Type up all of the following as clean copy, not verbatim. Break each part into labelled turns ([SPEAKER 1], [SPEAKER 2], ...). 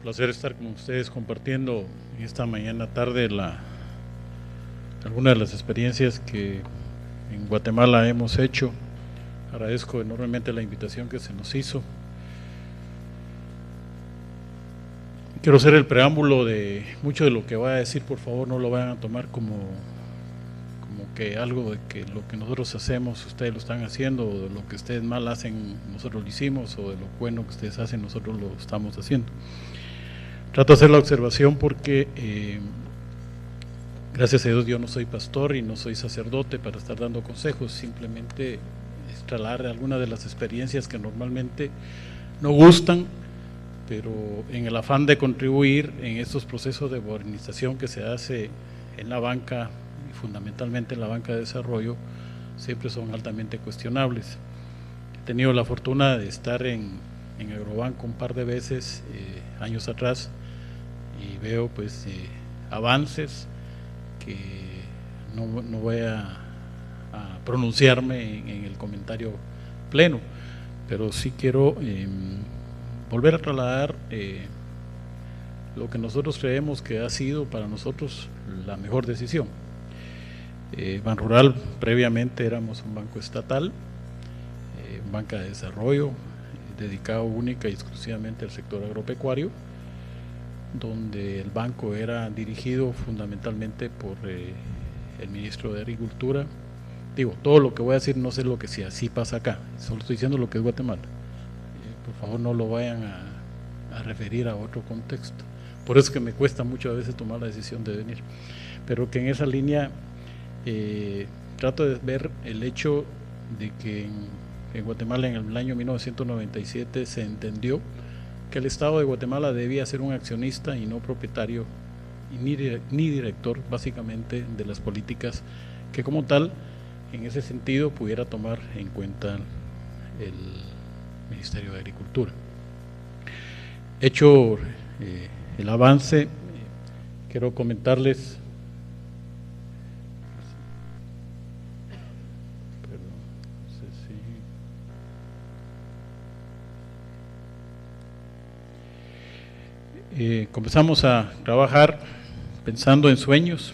[SPEAKER 1] placer estar con ustedes compartiendo esta mañana tarde algunas de las experiencias que en Guatemala hemos hecho. Agradezco enormemente la invitación que se nos hizo. Quiero hacer el preámbulo de mucho de lo que voy a decir, por favor no lo vayan a tomar como que algo de que lo que nosotros hacemos ustedes lo están haciendo, o de lo que ustedes mal hacen nosotros lo hicimos, o de lo bueno que ustedes hacen nosotros lo estamos haciendo. Trato de hacer la observación porque gracias a Dios yo no soy pastor y no soy sacerdote para estar dando consejos, simplemente es trasladar algunas de las experiencias que normalmente no gustan, pero en el afán de contribuir en estos procesos de modernización que se hace en la banca y fundamentalmente en la banca de desarrollo, siempre son altamente cuestionables. He tenido la fortuna de estar en Agrobanco un par de veces años atrás y veo pues avances que no voy a pronunciarme en el comentario pleno, pero sí quiero volver a trasladar lo que nosotros creemos que ha sido para nosotros la mejor decisión. Banrural previamente éramos un banco estatal, banca de desarrollo, dedicado única y exclusivamente al sector agropecuario, donde el banco era dirigido fundamentalmente por el ministro de Agricultura. Digo, todo lo que voy a decir no sé lo que si así pasa acá, solo estoy diciendo lo que es Guatemala. Por favor no lo vayan a referir a otro contexto. Por eso es que me cuesta mucho a veces tomar la decisión de venir. Pero que en esa línea trato de ver el hecho de que en Guatemala en el año 1997 se entendió que el Estado de Guatemala debía ser un accionista y no propietario ni director básicamente de las políticas que como tal en ese sentido pudiera tomar en cuenta el Ministerio de Agricultura. Hecho el avance, quiero comentarles comenzamos a trabajar pensando en sueños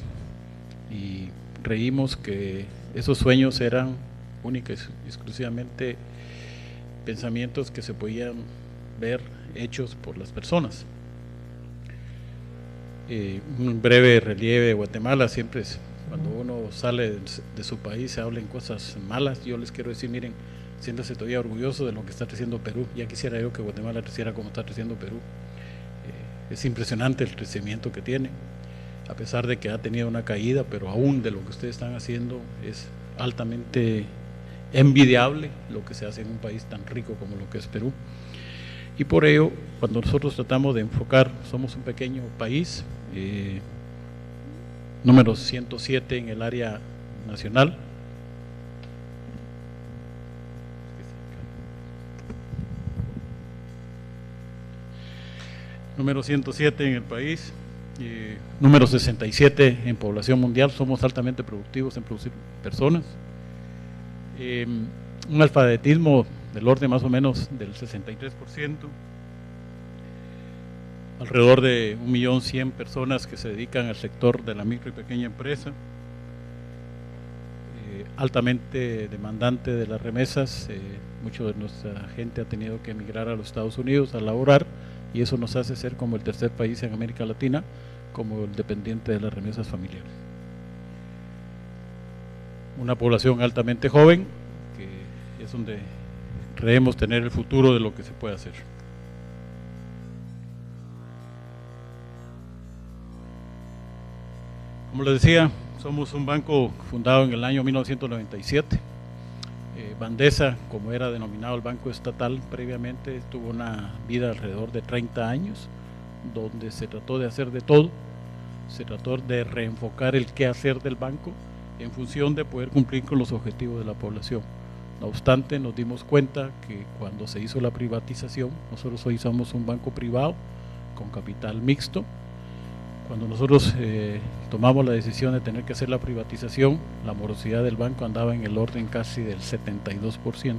[SPEAKER 1] y creímos que esos sueños eran únicos y exclusivamente pensamientos que se podían ver hechos por las personas. Un breve relieve de Guatemala, siempre es, cuando uno sale de su país se hablan cosas malas. Yo les quiero decir, miren, siéntase todavía orgulloso de lo que está creciendo Perú. Ya quisiera yo que Guatemala creciera como está creciendo Perú. Es impresionante el crecimiento que tiene, a pesar de que ha tenido una caída, pero aún de lo que ustedes están haciendo es altamente envidiable lo que se hace en un país tan rico como lo que es Perú. Y por ello, cuando nosotros tratamos de enfocar, somos un pequeño país, número 107 en el área nacional. Número 107 en el país, número 67 en población mundial, somos altamente productivos en producir personas. Un alfabetismo del orden más o menos del 63%, alrededor de 1.100.000 personas que se dedican al sector de la micro y pequeña empresa, altamente demandante de las remesas, mucho de nuestra gente ha tenido que emigrar a los Estados Unidos a laborar y eso nos hace ser como el tercer país en América Latina como el dependiente de las remesas familiares. Una población altamente joven, que es donde creemos tener el futuro de lo que se puede hacer. Como les decía, somos un banco fundado en el año 1997. Bandesa, como era denominado el banco estatal previamente, tuvo una vida alrededor de 30 años, donde se trató de hacer de todo, se trató de reenfocar el qué hacer del banco en función de poder cumplir con los objetivos de la población. No obstante, nos dimos cuenta que cuando se hizo la privatización, nosotros hoy somos un banco privado con capital mixto. Cuando nosotros tomamos la decisión de tener que hacer la privatización, la morosidad del banco andaba en el orden casi del 72%,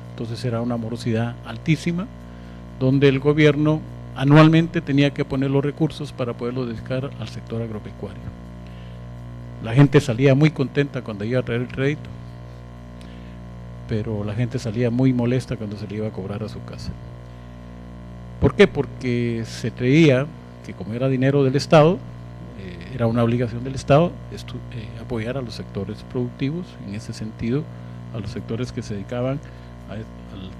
[SPEAKER 1] entonces era una morosidad altísima, donde el gobierno anualmente tenía que poner los recursos para poderlo dedicar al sector agropecuario. La gente salía muy contenta cuando iba a traer el crédito, pero la gente salía muy molesta cuando se le iba a cobrar a su casa. ¿Por qué? Porque se creía que como era dinero del Estado, era una obligación del Estado apoyar a los sectores productivos, en ese sentido, a los sectores que se dedicaban al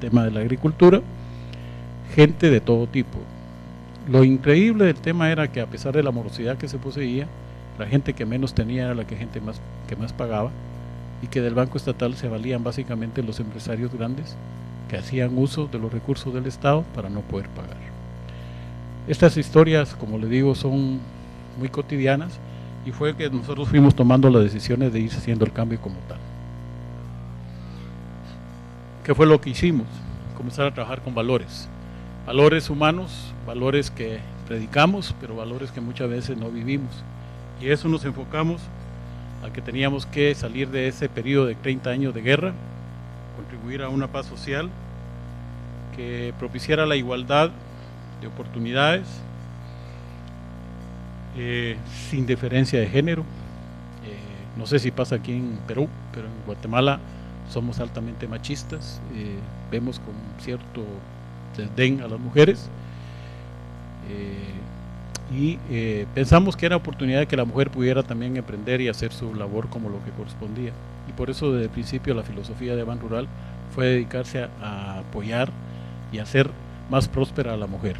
[SPEAKER 1] tema de la agricultura, gente de todo tipo. Lo increíble del tema era que a pesar de la morosidad que se poseía, la gente que menos tenía era la que más pagaba, y que del Banco Estatal se valían básicamente los empresarios grandes que hacían uso de los recursos del Estado para no poder pagar. Estas historias, como le digo, son muy cotidianas, y fue que nosotros fuimos tomando las decisiones de ir haciendo el cambio como tal. ¿Qué fue lo que hicimos? Comenzar a trabajar con valores humanos, valores que predicamos, pero valores que muchas veces no vivimos, y eso nos enfocamos a que teníamos que salir de ese periodo de 30 años de guerra, contribuir a una paz social que propiciara la igualdad de oportunidades, sin diferencia de género. No sé si pasa aquí en Perú, pero en Guatemala somos altamente machistas, vemos con cierto desdén a las mujeres, y pensamos que era oportunidad de que la mujer pudiera también emprender y hacer su labor como lo que correspondía, y por eso desde el principio la filosofía de Ban Rural fue dedicarse a apoyar y hacer más próspera a la mujer.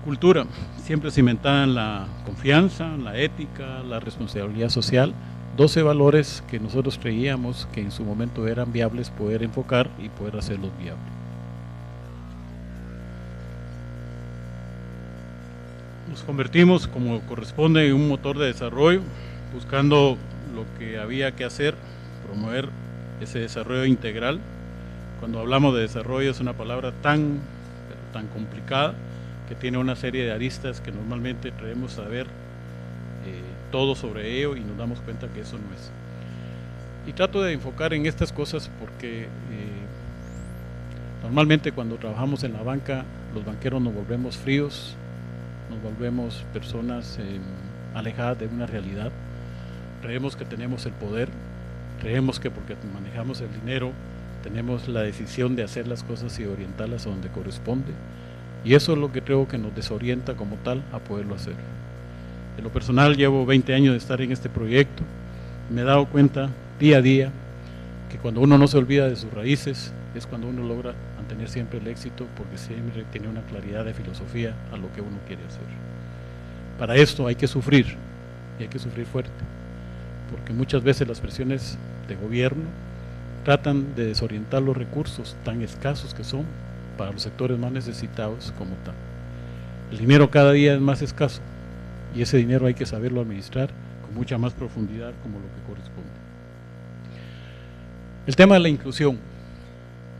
[SPEAKER 1] Cultura, siempre cimentada en la confianza, en la ética, la responsabilidad social, 12 valores que nosotros creíamos que en su momento eran viables poder enfocar y poder hacerlos viables. Nos convertimos, como corresponde, en un motor de desarrollo, buscando lo que había que hacer, promover ese desarrollo integral. Cuando hablamos de desarrollo es una palabra tan complicada, que tiene una serie de aristas que normalmente traemos a saber todo sobre ello y nos damos cuenta que eso no es. Y trato de enfocar en estas cosas porque normalmente cuando trabajamos en la banca, los banqueros nos volvemos fríos, nos volvemos personas alejadas de una realidad. Creemos que tenemos el poder, creemos que porque manejamos el dinero tenemos la decisión de hacer las cosas y orientarlas a donde corresponde, y eso es lo que creo que nos desorienta como tal a poderlo hacer. En lo personal llevo 20 años de estar en este proyecto, me he dado cuenta día a día que cuando uno no se olvida de sus raíces es cuando uno logra mantener siempre el éxito, porque siempre tiene una claridad de filosofía a lo que uno quiere hacer. Para esto hay que sufrir, y hay que sufrir fuerte, porque muchas veces las presiones de gobierno tratan de desorientar los recursos tan escasos que son para los sectores más necesitados como tal. El dinero cada día es más escaso, y ese dinero hay que saberlo administrar con mucha más profundidad como lo que corresponde. El tema de la inclusión.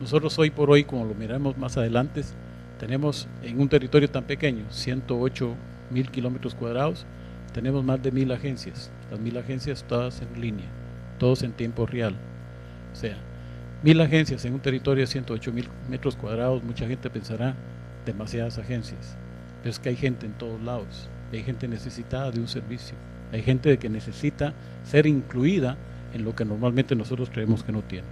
[SPEAKER 1] Nosotros hoy por hoy, como lo miramos más adelante, tenemos en un territorio tan pequeño, 108.000 kilómetros cuadrados, tenemos más de 1000 agencias, las 1000 agencias todas en línea, todos en tiempo real. O sea, 1000 agencias en un territorio de 108.000 metros cuadrados, mucha gente pensará demasiadas agencias, pero es que hay gente en todos lados, hay gente necesitada de un servicio, hay gente que necesita ser incluida en lo que normalmente nosotros creemos que no tiene.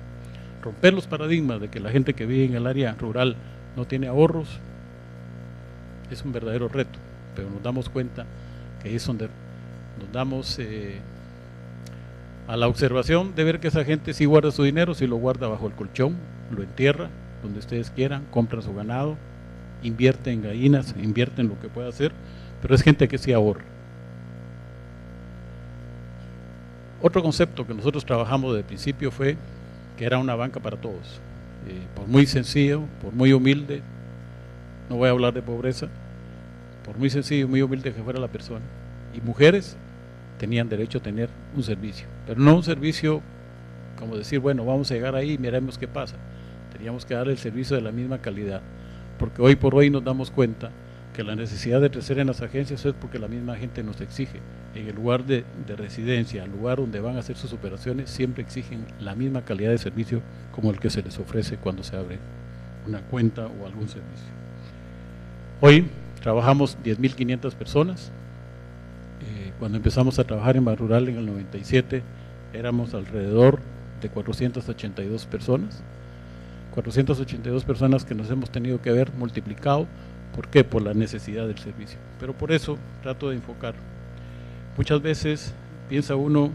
[SPEAKER 1] Romper los paradigmas de que la gente que vive en el área rural no tiene ahorros es un verdadero reto, pero nos damos cuenta que ahí es donde nos damos a la observación de ver que esa gente sí guarda su dinero, sí lo guarda bajo el colchón, lo entierra donde ustedes quieran, compra su ganado, invierte en gallinas, invierte en lo que pueda hacer, pero es gente que sí ahorra. Otro concepto que nosotros trabajamos desde el principio fue que era una banca para todos, por muy sencillo, por muy humilde, no voy a hablar de pobreza, por muy sencillo y muy humilde que fuera la persona, y mujeres tenían derecho a tener un servicio, pero no un servicio como decir, bueno, vamos a llegar ahí y miremos qué pasa. Teníamos que dar el servicio de la misma calidad, porque hoy por hoy nos damos cuenta que la necesidad de crecer en las agencias es porque la misma gente nos exige. En el lugar de residencia, el lugar donde van a hacer sus operaciones, siempre exigen la misma calidad de servicio como el que se les ofrece cuando se abre una cuenta o algún servicio. Hoy trabajamos 10.500 personas. Cuando empezamos a trabajar en Banrural en el 97, éramos alrededor de 482 personas. 482 personas que nos hemos tenido que ver multiplicado. ¿Por qué? Por la necesidad del servicio. Pero por eso trato de enfocar. Muchas veces piensa uno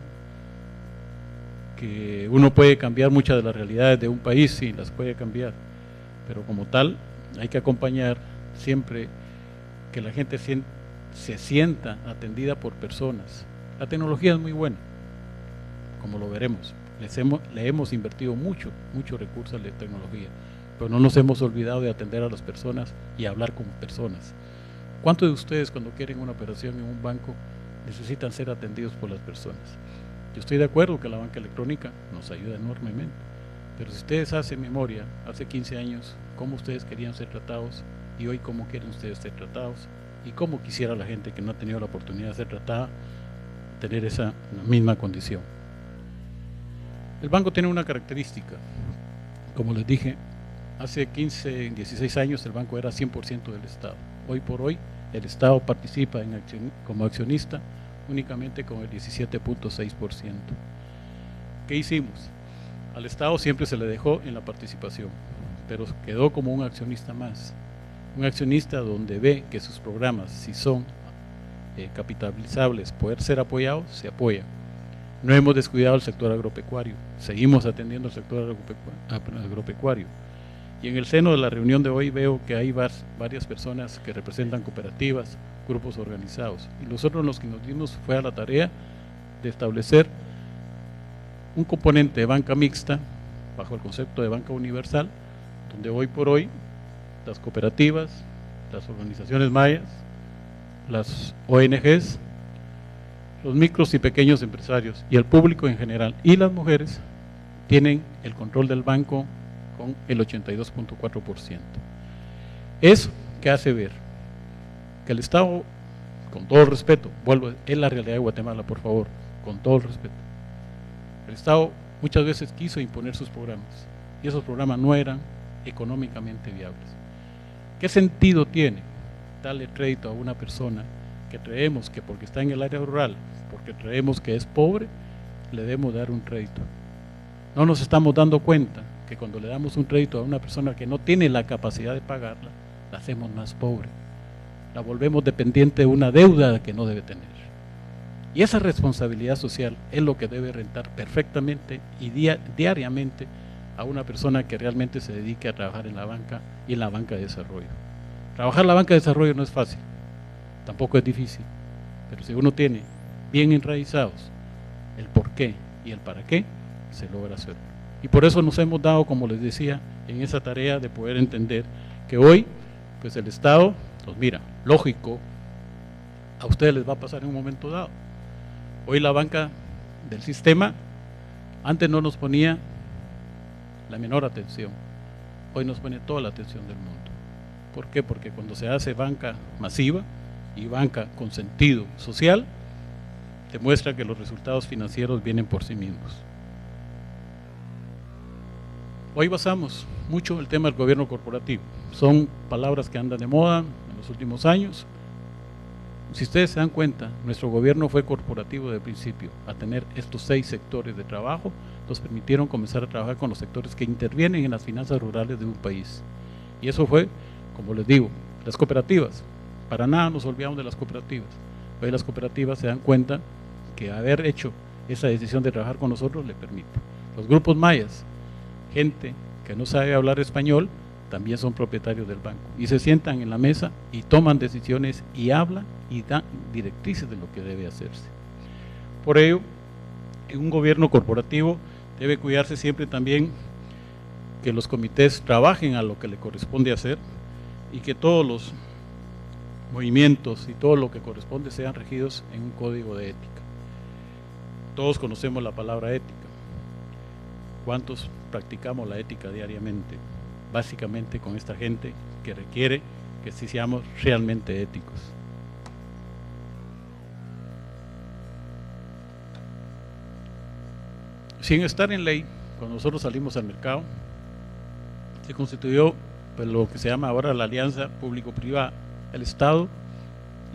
[SPEAKER 1] que uno puede cambiar muchas de las realidades de un país, sí, las puede cambiar, pero como tal hay que acompañar siempre que la gente se sienta atendida por personas. La tecnología es muy buena, como lo veremos. Le hemos invertido mucho recursos a la tecnología, pero no nos hemos olvidado de atender a las personas y hablar con personas. ¿Cuántos de ustedes cuando quieren una operación en un banco necesitan ser atendidos por las personas? Yo estoy de acuerdo que la banca electrónica nos ayuda enormemente, pero si ustedes hacen memoria, hace 15 años, cómo ustedes querían ser tratados y hoy cómo quieren ustedes ser tratados y cómo quisiera la gente que no ha tenido la oportunidad de ser tratada tener esa misma condición. El banco tiene una característica, como les dije, hace 15, 16 años el banco era 100% del Estado. Hoy por hoy el Estado participa como accionista únicamente con el 17.6%. ¿Qué hicimos? Al Estado siempre se le dejó en la participación, pero quedó como un accionista más. Un accionista donde ve que sus programas, si son capitalizables, poder ser apoyados, se apoya. No hemos descuidado el sector agropecuario, seguimos atendiendo el sector agropecuario. Y en el seno de la reunión de hoy veo que hay varias personas que representan cooperativas, grupos organizados. Y nosotros lo que nos dimos fue a la tarea de establecer un componente de banca mixta bajo el concepto de banca universal, donde hoy por hoy las cooperativas, las organizaciones mayas, las ONGs, los micros y pequeños empresarios y el público en general y las mujeres tienen el control del banco con el 82.4%. Eso que hace ver que el Estado, con todo el respeto, vuelvo, es la realidad de Guatemala, por favor, con todo el respeto, el Estado muchas veces quiso imponer sus programas y esos programas no eran económicamente viables. ¿Qué sentido tiene darle crédito a una persona que creemos que porque está en el área rural, porque creemos que es pobre, le debemos dar un crédito? No nos estamos dando cuenta que cuando le damos un crédito a una persona que no tiene la capacidad de pagarla, la hacemos más pobre, la volvemos dependiente de una deuda que no debe tener. Y esa responsabilidad social es lo que debe rentar perfectamente y diariamente a una persona que realmente se dedique a trabajar en la banca y en la banca de desarrollo. Trabajar en la banca de desarrollo no es fácil, tampoco es difícil, pero si uno tiene bien enraizados el por qué y el para qué, se logra hacerlo. Y por eso nos hemos dado, como les decía, en esa tarea de poder entender que hoy, pues el Estado, pues mira, lógico, a ustedes les va a pasar en un momento dado. Hoy la banca del sistema, antes no nos ponía la menor atención, hoy nos pone toda la atención del mundo. ¿Por qué? Porque cuando se hace banca masiva y banca con sentido social, demuestra que los resultados financieros vienen por sí mismos. Hoy basamos mucho el tema del gobierno corporativo. Son palabras que andan de moda en los últimos años. Si ustedes se dan cuenta, nuestro gobierno fue corporativo de principio. A tener estos 6 sectores de trabajo, nos permitieron comenzar a trabajar con los sectores que intervienen en las finanzas rurales de un país. Y eso fue, como les digo, las cooperativas. Para nada nos olvidamos de las cooperativas. Hoy las cooperativas se dan cuenta que haber hecho esa decisión de trabajar con nosotros le permite. Los grupos mayas, gente que no sabe hablar español, también son propietarios del banco y se sientan en la mesa y toman decisiones y hablan y dan directrices de lo que debe hacerse. Por ello, en un gobierno corporativo debe cuidarse siempre también que los comités trabajen a lo que le corresponde hacer y que todos los movimientos y todo lo que corresponde sean regidos en un código de ética. Todos conocemos la palabra ética. ¿Cuántos practicamos la ética diariamente? Básicamente con esta gente que requiere que sí seamos realmente éticos. Sin estar en ley, cuando nosotros salimos al mercado, se constituyó pues lo que se llama ahora la alianza público-privada, el Estado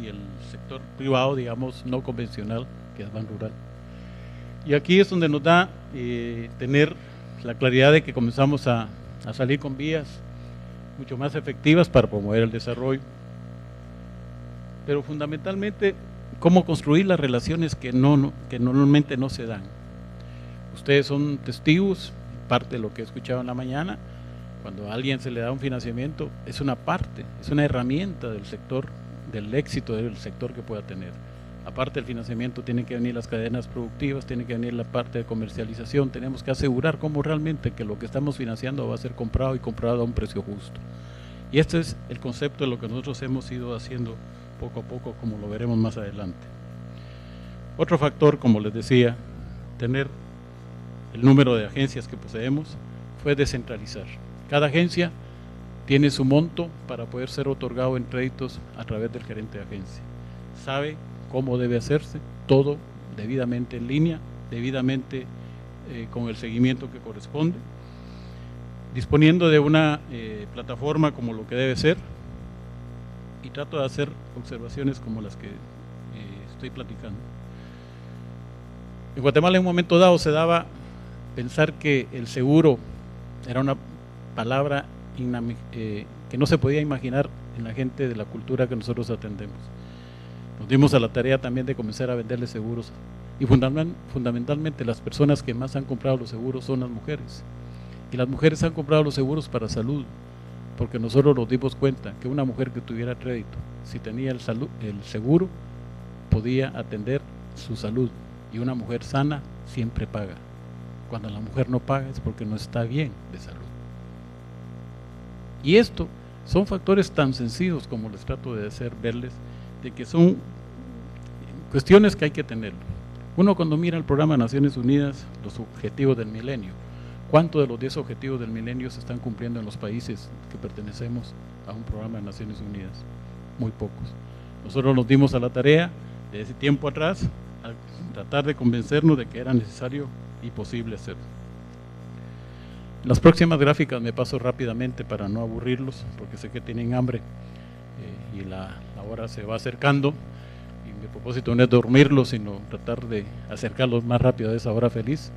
[SPEAKER 1] y el sector privado, digamos, no convencional, que es Banrural. Y aquí es donde nos da tener la claridad de que comenzamos a salir con vías mucho más efectivas para promover el desarrollo. Pero fundamentalmente, cómo construir las relaciones que normalmente no se dan. Ustedes son testigos, parte de lo que he escuchado en la mañana. Cuando a alguien se le da un financiamiento, es una parte, es una herramienta del sector, del éxito del sector que pueda tener. Aparte del financiamiento, tienen que venir las cadenas productivas, tiene que venir la parte de comercialización, tenemos que asegurar cómo realmente que lo que estamos financiando va a ser comprado y comprado a un precio justo. Y este es el concepto de lo que nosotros hemos ido haciendo poco a poco, como lo veremos más adelante. Otro factor, como les decía, tener el número de agencias que poseemos, fue descentralizar. Cada agencia tiene su monto para poder ser otorgado en créditos a través del gerente de agencia. Sabe cómo debe hacerse, todo debidamente en línea, debidamente con el seguimiento que corresponde, disponiendo de una plataforma como lo que debe ser, y trato de hacer observaciones como las que estoy platicando. En Guatemala en un momento dado se daba pensar que el seguro era una palabra que no se podía imaginar en la gente de la cultura que nosotros atendemos. Nos dimos a la tarea también de comenzar a venderle seguros, y fundamentalmente las personas que más han comprado los seguros son las mujeres, y las mujeres han comprado los seguros para salud, porque nosotros nos dimos cuenta que una mujer que tuviera crédito, si tenía el seguro, podía atender su salud, y una mujer sana siempre paga. Cuando la mujer no paga es porque no está bien de salud. Y esto son factores tan sencillos como les trato de hacer verles, de que son cuestiones que hay que tener. Uno cuando mira el programa de Naciones Unidas, los objetivos del milenio, ¿cuántos de los 10 objetivos del milenio se están cumpliendo en los países que pertenecemos a un programa de Naciones Unidas? Muy pocos. Nosotros nos dimos a la tarea de ese tiempo atrás a tratar de convencernos de que era necesario y posible hacerlo. Las próximas gráficas me paso rápidamente para no aburrirlos, porque sé que tienen hambre y la hora se va acercando, y mi propósito no es dormirlos, sino tratar de acercarlos más rápido a esa hora feliz.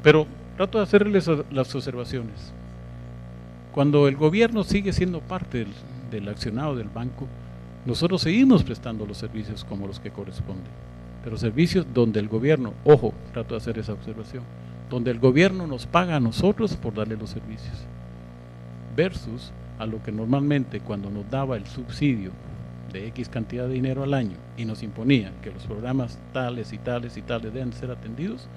[SPEAKER 1] Pero trato de hacerles las observaciones. Cuando el gobierno sigue siendo parte del accionado del banco, nosotros seguimos prestando los servicios como los que corresponden, pero servicios donde el gobierno, ojo, trato de hacer esa observación, donde el gobierno nos paga a nosotros por darle los servicios, versus a lo que normalmente cuando nos daba el subsidio de X cantidad de dinero al año y nos imponía que los programas tales y tales y tales deben ser atendidos,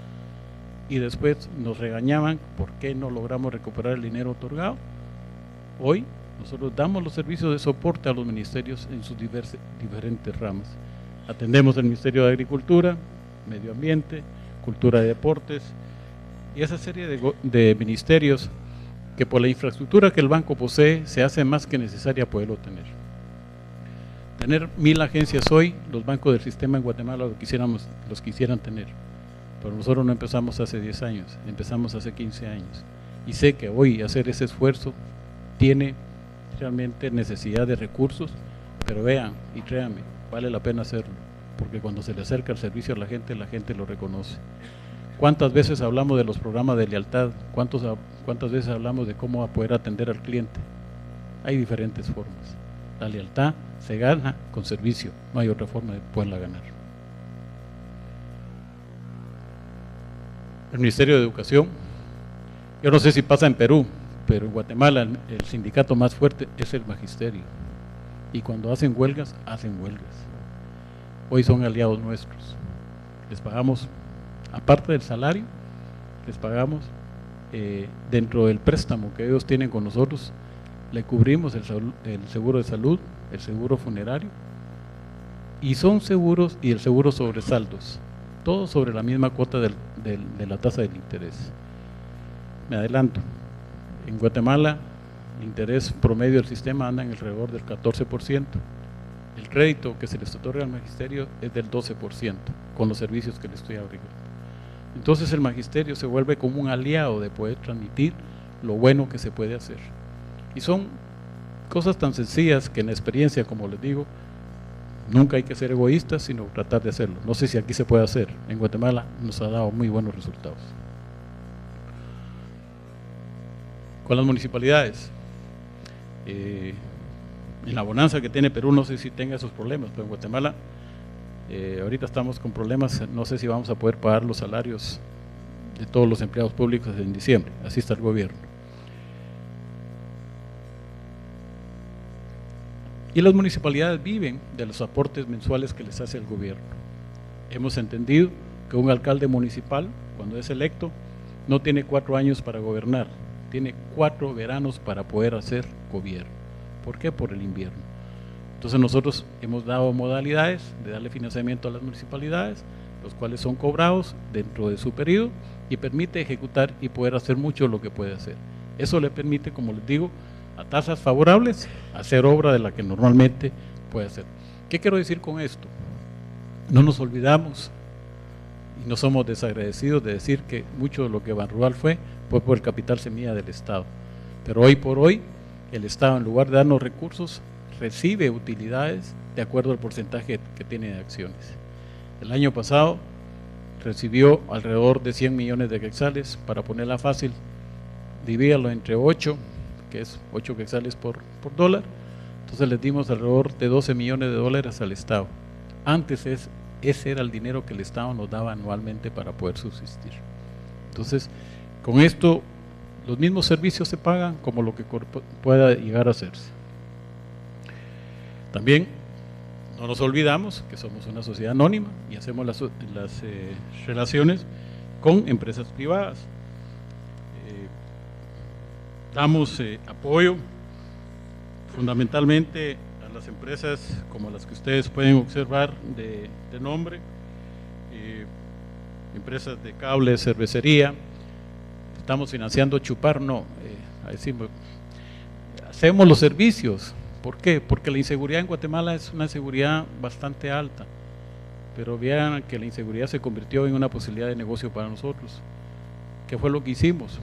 [SPEAKER 1] y después nos regañaban por qué no logramos recuperar el dinero otorgado. Hoy nosotros damos los servicios de soporte a los ministerios en sus diferentes ramas. Atendemos el Ministerio de Agricultura, Medio Ambiente, Cultura y Deportes, y esa serie de ministerios que por la infraestructura que el banco posee se hace más que necesaria poderlo tener. Tener 1000 agencias hoy, los bancos del sistema en Guatemala los quisieran tener, pero nosotros no empezamos hace 10 años, empezamos hace 15 años, y sé que hoy hacer ese esfuerzo tiene realmente necesidad de recursos, pero vean y créanme, vale la pena hacerlo, porque cuando se le acerca el servicio a la gente lo reconoce. ¿Cuántas veces hablamos de los programas de lealtad? ¿Cuántas veces hablamos de cómo poder atender al cliente? Hay diferentes formas. La lealtad se gana con servicio, no hay otra forma de poderla ganar. El Ministerio de Educación, yo no sé si pasa en Perú, pero en Guatemala el sindicato más fuerte es el magisterio, y cuando hacen huelgas, hacen huelgas. Hoy son aliados nuestros, les pagamos, aparte del salario, les pagamos dentro del préstamo que ellos tienen con nosotros, le cubrimos el seguro de salud, el seguro funerario, y son seguros, y el seguro sobre saldos, todo sobre la misma cuota de la tasa del interés. Me adelanto, en Guatemala el interés promedio del sistema anda en alrededor del 14%, el crédito que se les otorga al magisterio es del 12%, con los servicios que les estoy abriendo. Entonces el magisterio se vuelve como un aliado de poder transmitir lo bueno que se puede hacer. Y son cosas tan sencillas que en la experiencia, como les digo, nunca hay que ser egoístas, sino tratar de hacerlo. No sé si aquí se puede hacer. En Guatemala nos ha dado muy buenos resultados. Con las municipalidades, en la bonanza que tiene Perú, no sé si tenga esos problemas, pero en Guatemala ahorita estamos con problemas, no sé si vamos a poder pagar los salarios de todos los empleados públicos en diciembre, así está el gobierno. Y las municipalidades viven de los aportes mensuales que les hace el gobierno. Hemos entendido que un alcalde municipal, cuando es electo, no tiene 4 años para gobernar, tiene 4 veranos para poder hacer gobierno. ¿Por qué? Por el invierno. Entonces nosotros hemos dado modalidades de darle financiamiento a las municipalidades, los cuales son cobrados dentro de su periodo y permite ejecutar y poder hacer mucho lo que puede hacer. Eso le permite, como les digo, a tasas favorables, hacer obra de la que normalmente puede hacer. ¿Qué quiero decir con esto? No nos olvidamos y no somos desagradecidos de decir que mucho de lo que Banrural fue por el capital semilla del Estado. Pero hoy por hoy, el Estado, en lugar de darnos recursos, recibe utilidades de acuerdo al porcentaje que tiene de acciones. El año pasado recibió alrededor de 100 millones de quetzales. Para ponerla fácil, divídalo entre 8, que es 8 quetzales por dólar, entonces les dimos alrededor de 12 millones de dólares al Estado. Antes ese era el dinero que el Estado nos daba anualmente para poder subsistir. Entonces, con esto, los mismos servicios se pagan como lo que pueda llegar a hacerse. También no nos olvidamos que somos una sociedad anónima y hacemos las relaciones con empresas privadas. Damos apoyo fundamentalmente a las empresas como las que ustedes pueden observar de nombre, empresas de cable, cervecería. Estamos financiando Chupar, no, hacemos los servicios. ¿Por qué? Porque la inseguridad en Guatemala es una inseguridad bastante alta, pero vean que la inseguridad se convirtió en una posibilidad de negocio para nosotros. ¿Qué fue lo que hicimos?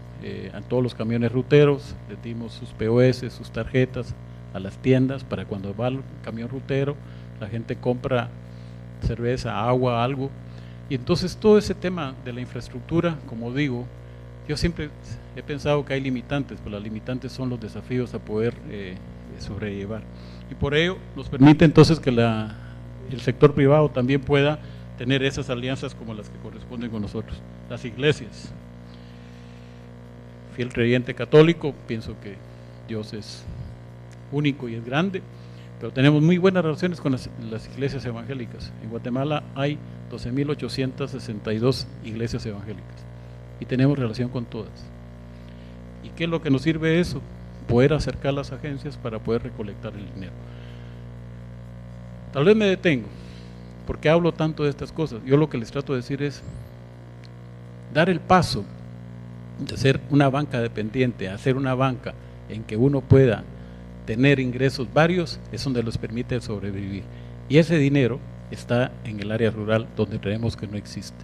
[SPEAKER 1] A todos los camiones ruteros les dimos sus POS, sus tarjetas a las tiendas para cuando va el camión rutero, la gente compra cerveza, agua, algo. Y entonces todo ese tema de la infraestructura, como digo, yo siempre he pensado que hay limitantes, pero las limitantes son los desafíos a poder sobrellevar. Y por ello nos permite entonces que el sector privado también pueda tener esas alianzas como las que corresponden con nosotros. Las iglesias. Fiel creyente católico, pienso que Dios es único y es grande, pero tenemos muy buenas relaciones con las iglesias evangélicas. En Guatemala hay 12.862 iglesias evangélicas y tenemos relación con todas. ¿Y qué es lo que nos sirve eso? Poder acercar las agencias para poder recolectar el dinero. Tal vez me detengo, porque hablo tanto de estas cosas. Yo lo que les trato de decir es dar el paso de ser una banca dependiente a ser una banca en que uno pueda tener ingresos varios, es donde los permite sobrevivir. Y ese dinero está en el área rural, donde creemos que no existe.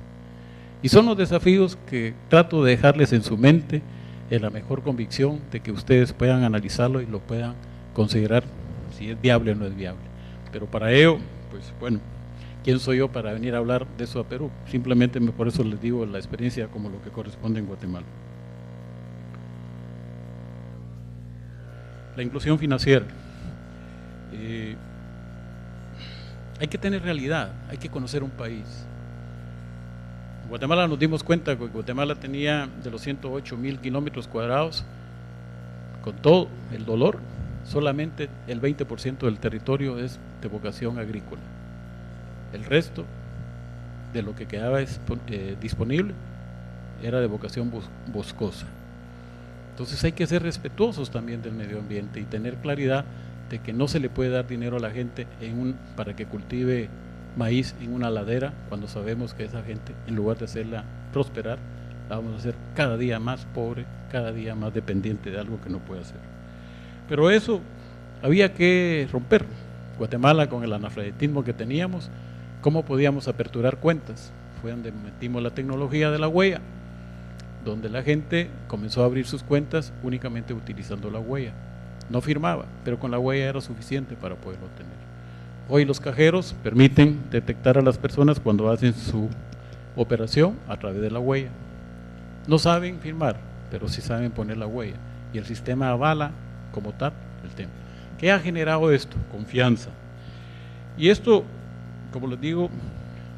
[SPEAKER 1] Y son los desafíos que trato de dejarles en su mente, en la mejor convicción de que ustedes puedan analizarlo y lo puedan considerar si es viable o no es viable. Pero para ello, pues bueno, ¿quién soy yo para venir a hablar de eso a Perú? Simplemente por eso les digo la experiencia como lo que corresponde en Guatemala. La inclusión financiera. Hay que tener realidad, hay que conocer un país. En Guatemala nos dimos cuenta que Guatemala tenía de los 108.000 kilómetros cuadrados, con todo el dolor, solamente el 20% del territorio es de vocación agrícola. El resto de lo que quedaba disponible era de vocación boscosa. Entonces hay que ser respetuosos también del medio ambiente y tener claridad de que no se le puede dar dinero a la gente para que cultive maíz en una ladera, cuando sabemos que esa gente, en lugar de hacerla prosperar, la vamos a hacer cada día más pobre, cada día más dependiente de algo que no puede hacer. Pero eso había que romper. Guatemala, con el analfabetismo que teníamos, ¿cómo podíamos aperturar cuentas? Fue donde metimos la tecnología de la huella, donde la gente comenzó a abrir sus cuentas únicamente utilizando la huella. no firmaba, pero con la huella era suficiente para poderlo tener. Hoy los cajeros permiten detectar a las personas cuando hacen su operación a través de la huella. No saben firmar, pero sí saben poner la huella, y el sistema avala como tal el tema. ¿Qué ha generado esto? Confianza. Y esto, como les digo,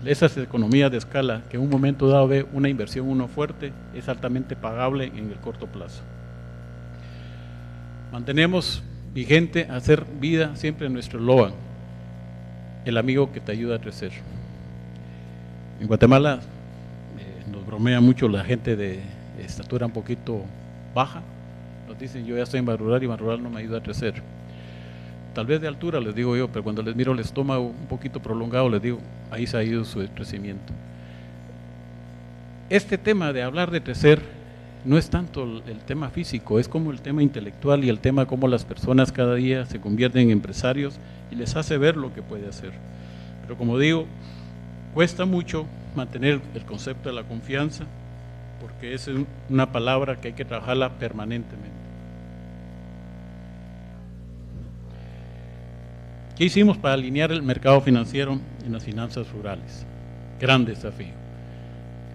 [SPEAKER 1] esas economías de escala que en un momento dado ve una inversión uno fuerte, es altamente pagable en el corto plazo. Mantenemos vigente hacer vida siempre en nuestro eslogan, el amigo que te ayuda a crecer. En Guatemala nos bromea mucho la gente de estatura un poquito baja, nos dicen yo ya estoy en Banrural y Banrural no me ayuda a crecer. Tal vez de altura les digo yo, pero cuando les miro el estómago un poquito prolongado les digo, ahí se ha ido su crecimiento. Este tema de hablar de crecer no es tanto el tema físico, es como el tema intelectual y el tema cómo las personas cada día se convierten en empresarios y les hace ver lo que puede hacer. Pero como digo, cuesta mucho mantener el concepto de la confianza porque es una palabra que hay que trabajarla permanentemente. ¿Qué hicimos para alinear el mercado financiero en las finanzas rurales? Gran desafío.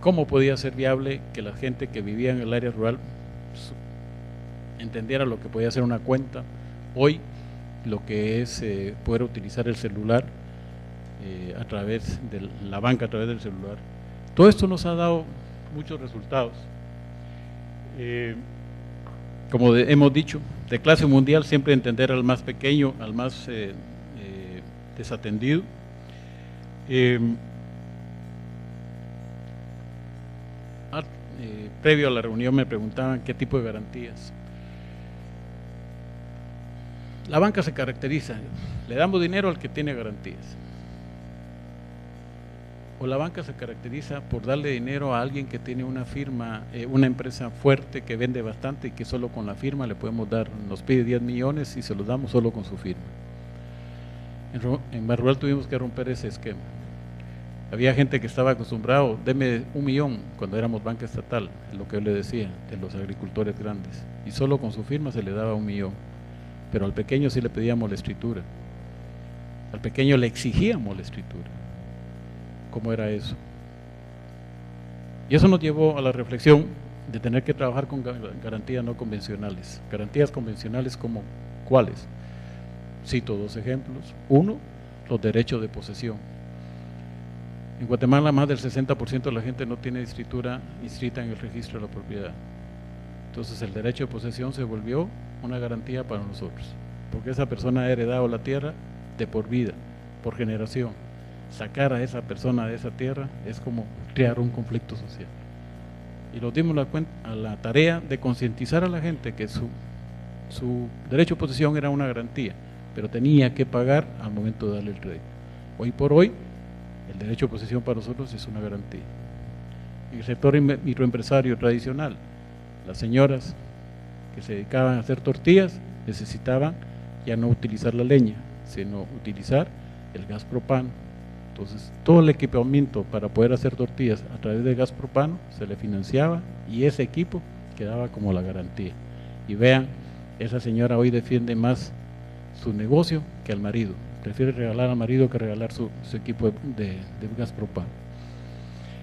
[SPEAKER 1] ¿Cómo podía ser viable que la gente que vivía en el área rural entendiera lo que podía ser una cuenta? Hoy, lo que es poder utilizar el celular a través de la banca, a través del celular. Todo esto nos ha dado muchos resultados. Como hemos dicho, de clase mundial siempre entender al más pequeño, al más desatendido. Previo a la reunión me preguntaban qué tipo de garantías. La banca se caracteriza, le damos dinero al que tiene garantías. O la banca se caracteriza por darle dinero a alguien que tiene una firma, una empresa fuerte que vende bastante y que solo con la firma le podemos dar, nos pide 10 millones y se los damos solo con su firma. En Banrural tuvimos que romper ese esquema. Había gente que estaba acostumbrado, deme 1 millón cuando éramos banca estatal, es lo que yo le decía, de los agricultores grandes, y solo con su firma se le daba 1 millón, pero al pequeño sí le pedíamos la escritura, al pequeño le exigíamos la escritura. ¿Cómo era eso? Y eso nos llevó a la reflexión de tener que trabajar con garantías no convencionales. Garantías convencionales como ¿cuáles? Cito 2 ejemplos. 1, los derechos de posesión. En Guatemala más del 60% de la gente no tiene escritura inscrita en el registro de la propiedad. Entonces el derecho de posesión se volvió una garantía para nosotros, porque esa persona ha heredado la tierra de por vida, por generación. Sacar a esa persona de esa tierra es como crear un conflicto social. Y nos dimos a la tarea de concientizar a la gente que su derecho de posesión era una garantía, pero tenía que pagar al momento de darle el crédito. Hoy por hoy, el derecho de posesión para nosotros es una garantía. En el sector microempresario tradicional, las señoras que se dedicaban a hacer tortillas necesitaban ya no utilizar la leña, sino utilizar el gas propano. Entonces, todo el equipamiento para poder hacer tortillas a través de gas propano se le financiaba y ese equipo quedaba como la garantía. Y vean, esa señora hoy defiende más su negocio que al marido. Prefiere regalar al marido que regalar su equipo de gas propano.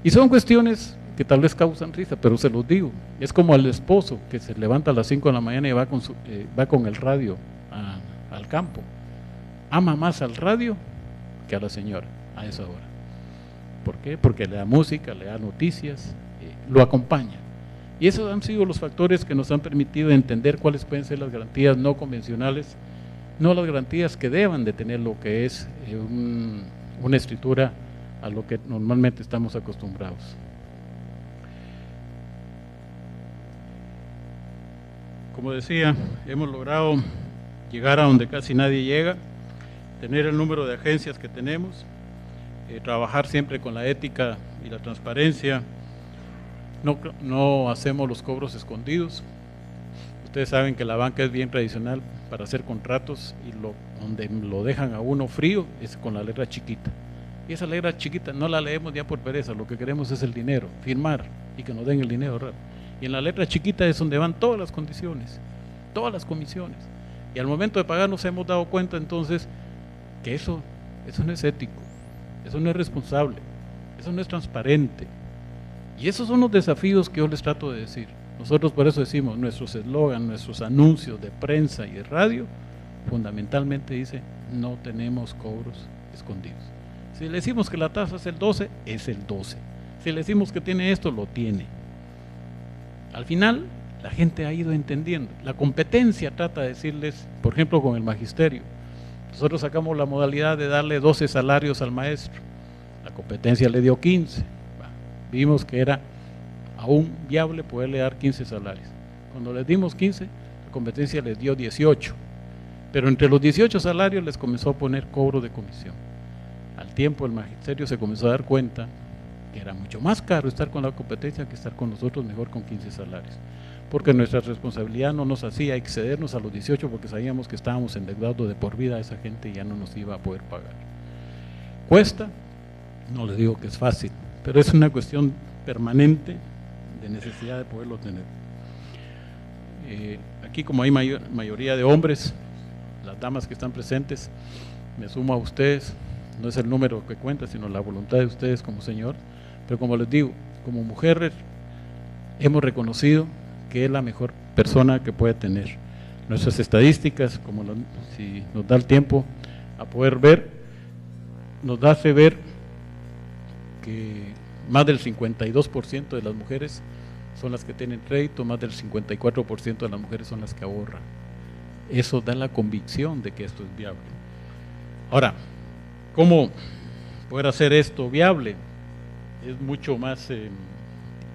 [SPEAKER 1] Y son cuestiones que tal vez causan risa, pero se los digo. Es como el esposo que se levanta a las 5 de la mañana y va con el radio al campo. Ama más al radio que a la señora a esa hora. ¿Por qué? Porque le da música, le da noticias, lo acompaña. Y esos han sido los factores que nos han permitido entender cuáles pueden ser las garantías no convencionales, no las garantías que deban de tener lo que es una escritura a lo que normalmente estamos acostumbrados. Como decía, hemos logrado llegar a donde casi nadie llega, tener el número de agencias que tenemos, trabajar siempre con la ética y la transparencia, no hacemos los cobros escondidos. Ustedes saben que la banca es bien tradicional para hacer contratos y donde lo dejan a uno frío es con la letra chiquita. Y esa letra chiquita no la leemos ya por pereza, lo que queremos es el dinero, firmar y que nos den el dinero rápido. Y en la letra chiquita es donde van todas las condiciones, todas las comisiones. Y al momento de pagar nos hemos dado cuenta entonces que eso no es ético, eso no es responsable, eso no es transparente. Y esos son los desafíos que yo les trato de decir. Nosotros por eso decimos, nuestros eslogans, nuestros anuncios de prensa y de radio, fundamentalmente dice, no tenemos cobros escondidos. Si le decimos que la tasa es el 12, es el 12. Si le decimos que tiene esto, lo tiene. Al final, la gente ha ido entendiendo. La competencia trata de decirles, por ejemplo, con el magisterio. Nosotros sacamos la modalidad de darle 12 salarios al maestro. La competencia le dio 15. Vimos que era aún viable poderle dar 15 salarios. Cuando les dimos 15, la competencia les dio 18. Pero entre los 18 salarios les comenzó a poner cobro de comisión. Al tiempo el magisterio se comenzó a dar cuenta que era mucho más caro estar con la competencia que estar con nosotros, mejor con 15 salarios. Porque nuestra responsabilidad no nos hacía excedernos a los 18 porque sabíamos que estábamos endeudados de por vida a esa gente y ya no nos iba a poder pagar. ¿Cuesta? No les digo que es fácil, pero es una cuestión permanente de necesidad de poderlo tener. Aquí como hay mayoría de hombres, las damas que están presentes, me sumo a ustedes, no es el número que cuenta, sino la voluntad de ustedes como señor, pero como les digo, como mujeres hemos reconocido que es la mejor persona que puede tener. Nuestras estadísticas, como si nos da el tiempo a poder ver, nos hace ver que más del 52% de las mujeres son las que tienen crédito, más del 54% de las mujeres son las que ahorran. Eso da la convicción de que esto es viable. Ahora, ¿cómo poder hacer esto viable? Es mucho más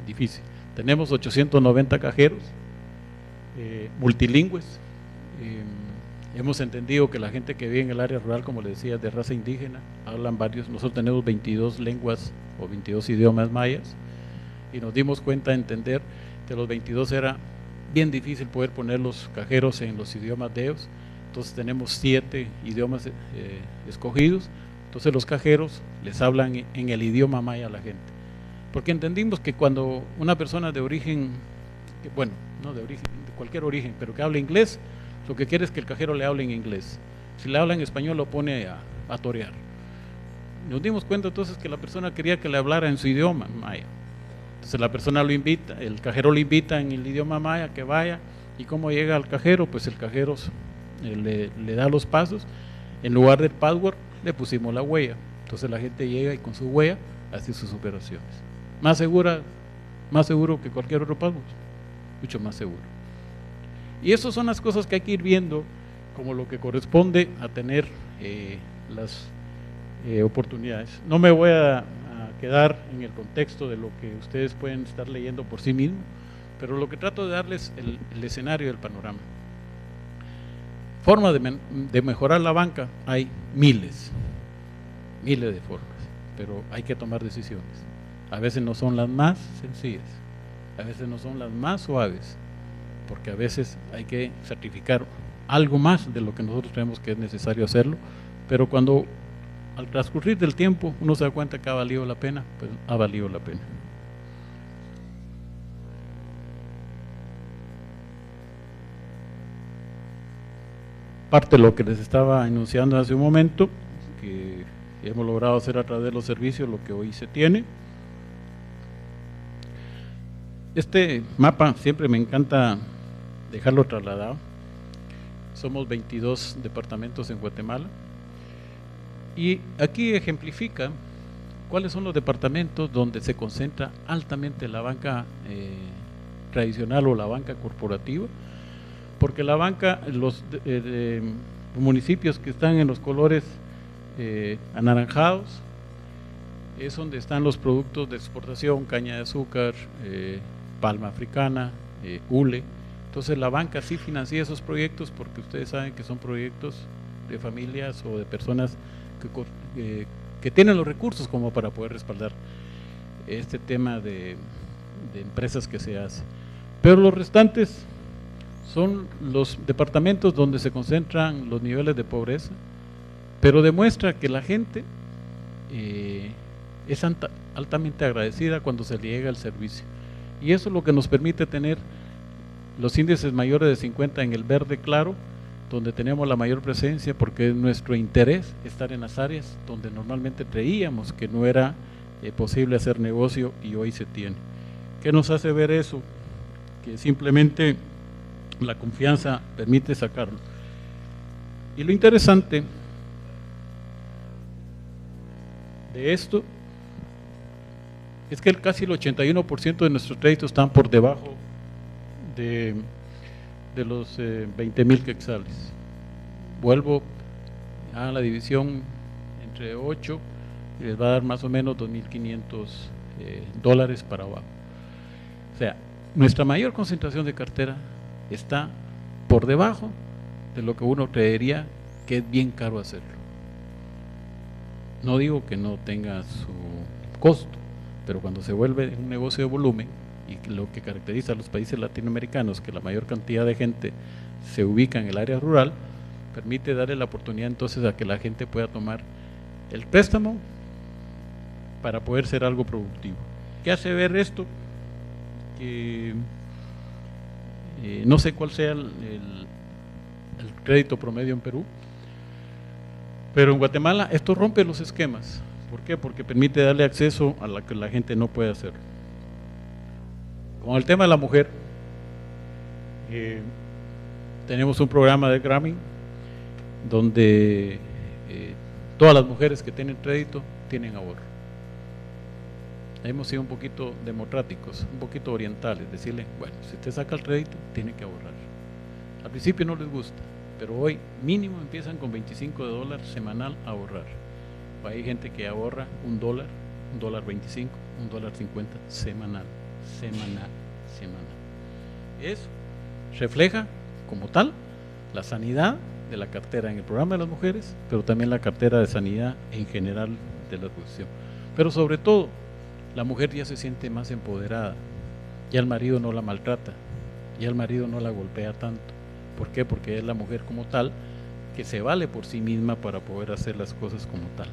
[SPEAKER 1] difícil. Tenemos 890 cajeros multilingües. Hemos entendido que la gente que vive en el área rural, como les decía, de raza indígena, hablan varios. Nosotros tenemos 22 lenguas o 22 idiomas mayas y nos dimos cuenta de entender que los 22 era bien difícil poder poner los cajeros en los idiomas de ellos. Entonces tenemos 7 idiomas escogidos. Entonces los cajeros les hablan en el idioma maya a la gente. Porque entendimos que cuando una persona de origen, bueno, no de origen, de cualquier origen, pero que hable inglés, lo que quiere es que el cajero le hable en inglés. Si le habla en español lo pone a torear. Nos dimos cuenta entonces que la persona quería que le hablara en su idioma maya. Entonces la persona lo invita, el cajero lo invita en el idioma maya que vaya, y cómo llega al cajero, pues el cajero le da los pasos. En lugar del password le pusimos la huella. Entonces la gente llega y con su huella hace sus operaciones. Más segura, más seguro que cualquier otro password, mucho más seguro. Y esas son las cosas que hay que ir viendo como lo que corresponde a tener las oportunidades. No me voy a quedar en el contexto de lo que ustedes pueden estar leyendo por sí mismos, pero lo que trato de darles el escenario del panorama. Formas de mejorar la banca hay miles de formas, pero hay que tomar decisiones. A veces no son las más sencillas, a veces no son las más suaves, porque a veces hay que sacrificar algo más de lo que nosotros creemos que es necesario hacerlo, pero cuando al transcurrir del tiempo uno se da cuenta que ha valido la pena, pues ha valido la pena. Parte de lo que les estaba anunciando hace un momento, que hemos logrado hacer a través de los servicios lo que hoy se tiene. Este mapa siempre me encanta dejarlo trasladado. Somos 22 departamentos en Guatemala y aquí ejemplifica cuáles son los departamentos donde se concentra altamente la banca tradicional o la banca corporativa, porque la banca, los municipios que están en los colores anaranjados es donde están los productos de exportación, caña de azúcar, palma africana, hule. Entonces la banca sí financia esos proyectos porque ustedes saben que son proyectos de familias o de personas que tienen los recursos como para poder respaldar este tema de empresas que se hace. Pero los restantes son los departamentos donde se concentran los niveles de pobreza, pero demuestra que la gente es altamente agradecida cuando se le llega el servicio. Y eso es lo que nos permite tener los índices mayores de 50 en el verde claro donde tenemos la mayor presencia, porque es nuestro interés estar en las áreas donde normalmente creíamos que no era posible hacer negocio y hoy se tiene. ¿Qué nos hace ver eso? Que simplemente la confianza permite sacarlo. Y lo interesante de esto es que casi el 81% de nuestros créditos están por debajo de los 20,000 quetzales. Vuelvo a la división entre 8 y les va a dar más o menos 2,500 dólares para abajo. O sea, nuestra mayor concentración de cartera está por debajo de lo que uno creería que es bien caro hacerlo. No digo que no tenga su costo, pero cuando se vuelve un negocio de volumen, y lo que caracteriza a los países latinoamericanos, que la mayor cantidad de gente se ubica en el área rural, permite darle la oportunidad entonces a que la gente pueda tomar el préstamo para poder ser algo productivo. ¿Qué hace ver esto? Que no sé cuál sea el crédito promedio en Perú, pero en Guatemala esto rompe los esquemas. ¿Por qué? Porque permite darle acceso a lo que la gente no puede hacer. Con el tema de la mujer, tenemos un programa de Grameen donde todas las mujeres que tienen crédito tienen ahorro. Hemos sido un poquito democráticos, un poquito orientales, decirle, bueno, si usted saca el crédito, tiene que ahorrar. Al principio no les gusta, pero hoy mínimo empiezan con $25 semanal a ahorrar. Hay gente que ahorra $1, $1.25, $1.50 semanal. Eso refleja como tal la sanidad de la cartera en el programa de las mujeres, pero también la cartera de sanidad en general de la educación. Pero sobre todo, la mujer ya se siente más empoderada, ya el marido no la maltrata, ya el marido no la golpea tanto. ¿Por qué? Porque es la mujer como tal que se vale por sí misma para poder hacer las cosas como tal.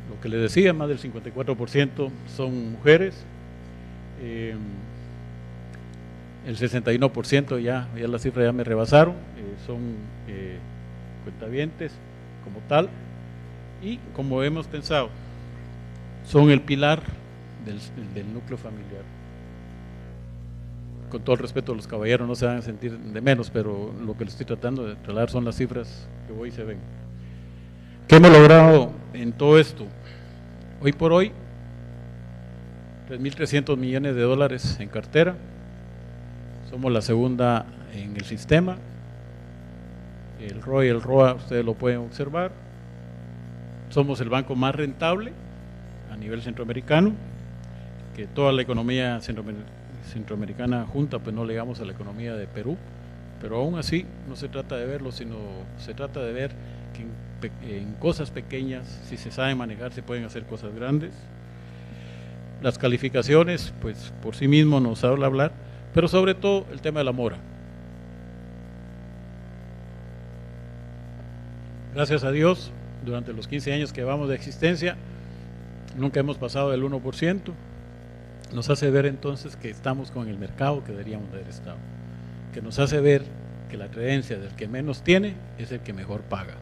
[SPEAKER 1] Lo que les decía, más del 54% son mujeres, el 61% ya la cifra ya me rebasaron, son cuentavientes como tal, y como hemos pensado, son el pilar del núcleo familiar. Con todo el respeto a los caballeros, no se van a sentir de menos, pero lo que les estoy tratando de trasladar son las cifras que hoy se ven. ¿Qué hemos logrado en todo esto? Hoy por hoy, 3.300 millones de dólares en cartera, somos la segunda en el sistema, el ROE y el ROA ustedes lo pueden observar, somos el banco más rentable a nivel centroamericano, que toda la economía centroamericana junta, pues no llegamos a la economía de Perú, pero aún así no se trata de verlo, sino se trata de ver que en cosas pequeñas, si se saben manejar, se pueden hacer cosas grandes. Las calificaciones, pues por sí mismo nos habla hablar, pero sobre todo el tema de la mora. Gracias a Dios, durante los 15 años que llevamos de existencia, nunca hemos pasado del 1%, nos hace ver entonces que estamos con el mercado que deberíamos haber estado, que nos hace ver que la creencia del que menos tiene es el que mejor paga,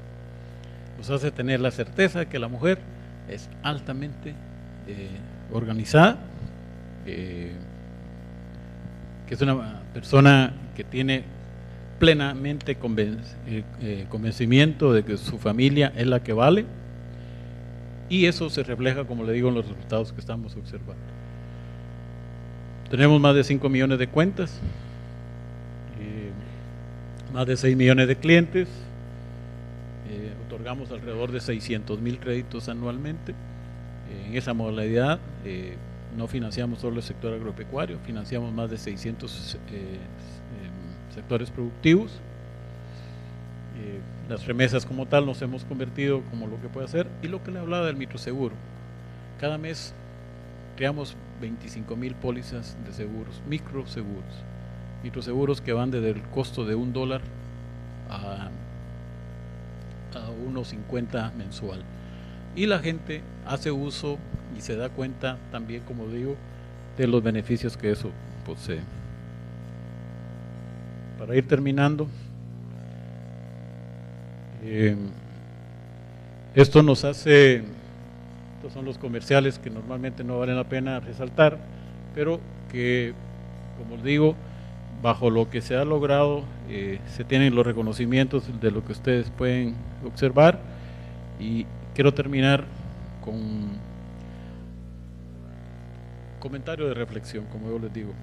[SPEAKER 1] nos hace tener la certeza de que la mujer es altamente organizada, que es una persona que tiene plenamente convencimiento de que su familia es la que vale, y eso se refleja, como le digo, en los resultados que estamos observando. Tenemos más de 5 millones de cuentas, más de 6 millones de clientes, otorgamos alrededor de 600,000 créditos anualmente. En esa modalidad no financiamos solo el sector agropecuario, financiamos más de 600 sectores productivos. Las remesas como tal nos hemos convertido como lo que puede hacer, y lo que le hablaba del microseguro. Cada mes creamos 25,000 pólizas de seguros, microseguros que van desde el costo de $1 a $1.50 mensual, y la gente hace uso y se da cuenta también, como digo, de los beneficios que eso posee. Para ir terminando, esto nos hace, estos son los comerciales que normalmente no valen la pena resaltar, pero que, como les digo, bajo lo que se ha logrado, se tienen los reconocimientos de lo que ustedes pueden observar. Y quiero terminar con un comentario de reflexión, como yo les digo.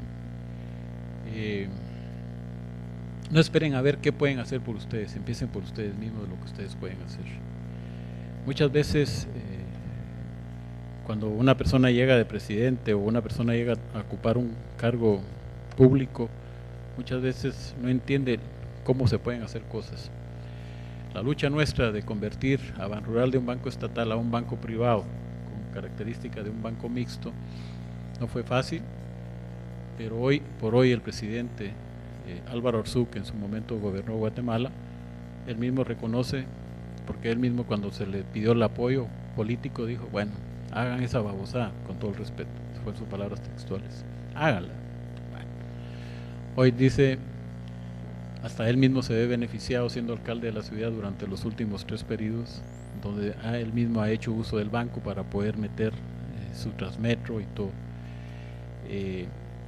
[SPEAKER 1] No esperen a ver qué pueden hacer por ustedes, empiecen por ustedes mismos de lo que ustedes pueden hacer. Muchas veces cuando una persona llega de presidente o una persona llega a ocupar un cargo público, muchas veces no entiende cómo se pueden hacer cosas. La lucha nuestra de convertir a Banrural de un banco estatal a un banco privado con características de un banco mixto no fue fácil, pero hoy por hoy el presidente Álvaro Arzú, que en su momento gobernó Guatemala, él mismo reconoce, porque él mismo cuando se le pidió el apoyo político dijo, bueno, hagan esa babosada, con todo el respeto, fueron sus palabras textuales, háganla. Bueno, hoy dice, hasta él mismo se ve beneficiado siendo alcalde de la ciudad durante los últimos 3 periodos, donde él mismo ha hecho uso del banco para poder meter su Transmetro y todo.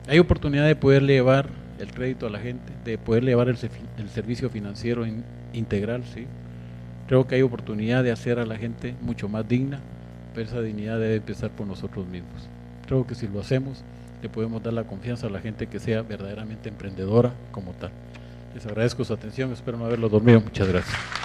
[SPEAKER 1] Hay oportunidad de poder llevar el crédito a la gente, de poder llevar el servicio financiero integral, ¿sí? Creo que hay oportunidad de hacer a la gente mucho más digna, pero esa dignidad debe empezar por nosotros mismos. Creo que si lo hacemos, le podemos dar la confianza a la gente que sea verdaderamente emprendedora como tal. Les agradezco su atención, espero no haberlo dormido. Muchas gracias.